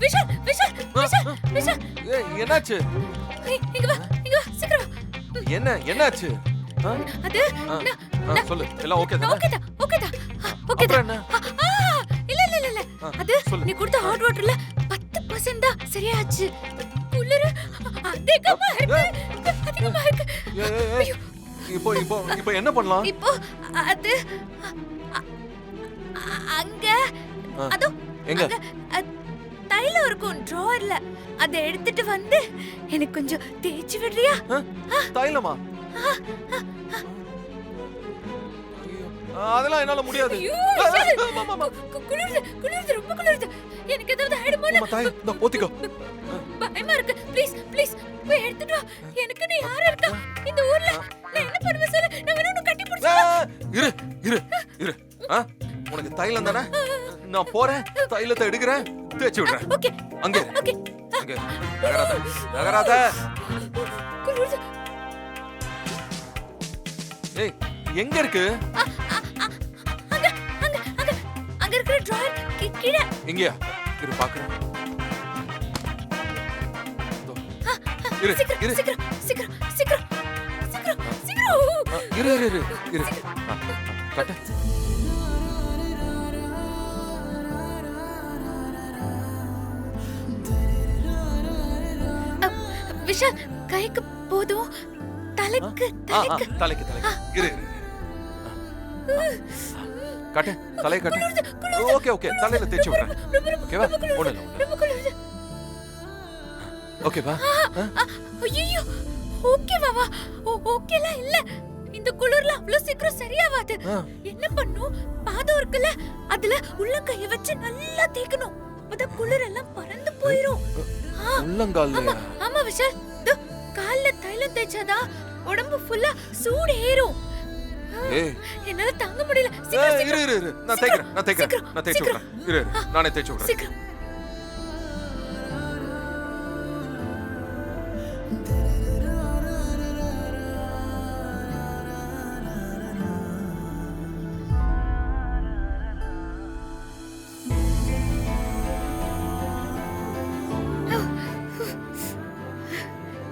விஷால் விஷால் விஷால் விஷால் என்னாச்சு? இங்க வா சீக்கிரம் வா. என்னாச்சு? அது சொல்லு. எல்லாம் ஓகே தானே? ஓகேடா. அப்புறம் என்ன? இல்ல அது நீ கொடுத்த ஹாட் வாட்டர்ல 10% தான் சரியாச்சு. குளிர் அதிகமா இருக்கு. இப்போ என்ன பண்ணலாம்? இப்போ அது அங்க அதோ எங்க? தைலம் இருக்கும் டிராயர்ல. அத எடுத்துட்டு வந்து எனக்கு கொஞ்சம் தேய்ச்சி விடுறியா? தைலமா? அதெல்லாம் என்னால முடியாது. குளிருது ரொம்ப குளிருது. எனக்கு ஏதாவது ஆயிடுமோ? தாய் இந்த போத்திக்கோ. பயமா இருக்கு. ப்ளீஸ் போய் எடுத்துட்டு வா. எனக்கு நீ யாரா இருக்கா இந்த ஊர்ல? நான் என்ன பண்ணுவேன் சொல்லு. நான் வேணும்னு கட்டி பிடிச்சு. இரு. உனக்கு தைலம் தானே? நான் போறேன். தைலத்தை எடுக்கிறேன். தேய்ச்சி விடுறேன். ஓகே. அங்க. ஓகே. அங்க. நகராத. குளிருது. ஏய் எங்க இருக்கு? அங்க இருக்கிற டிராயர் கீழ. எங்கயா? இரு பாக்குறேன். சீக்கிரம். இரு. கட்ட. விஷால் கைக்கு போதும். தலைக்கு. இரு. கட்ட. தலையை கட்ட. ஓகே. தலையில தேய்ச்சி விடுறேன். ஓகேவா? ஒண்ணுல. ஓகேவா? ஐயோ ஓகேவா? ஓகேலாம் இல்ல. இந்த குளிர்ல அவ்வளவு சீக்கிரம் சரியாவாது. என்ன பண்ணும்? பாதம் இருக்குல்ல, அதுல உள்ளங்கைய வச்சு நல்லா தேய்க்கணும். அப்பதான் குளிர் எல்லாம் பறந்து போயிரும். உள்ளங்கால்ல? ஆமா விஷால். கால்ல தைலம் தேய்ச்சாதான் உடம்பு ஃபுல்லா சூடு ஏறும். என்னால தாங்க முடியல. இரு. நான் தேய்க்கிறேன். நான் தேய்ச்சி விடுறேன். இரு. நானே தேய்ச்சி விடுறேன். சீக்கிரம்.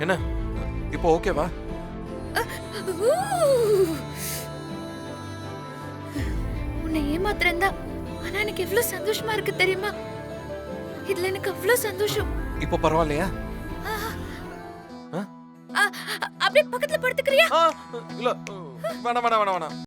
என்ன? இப்போ ஓகேவா? உன்னை ஏமாத்துறேன்டா. ஆனா எனக்கு எவ்வளவு சந்தோஷமா இருக்கு தெரியுமா? இதுல எனக்கு அவ்வளவு சந்தோஷம். இப்போ பரவாயில்லையா? அப்படியே பக்கத்துல படுத்துக்கிறியா? இல்ல வேணாம்.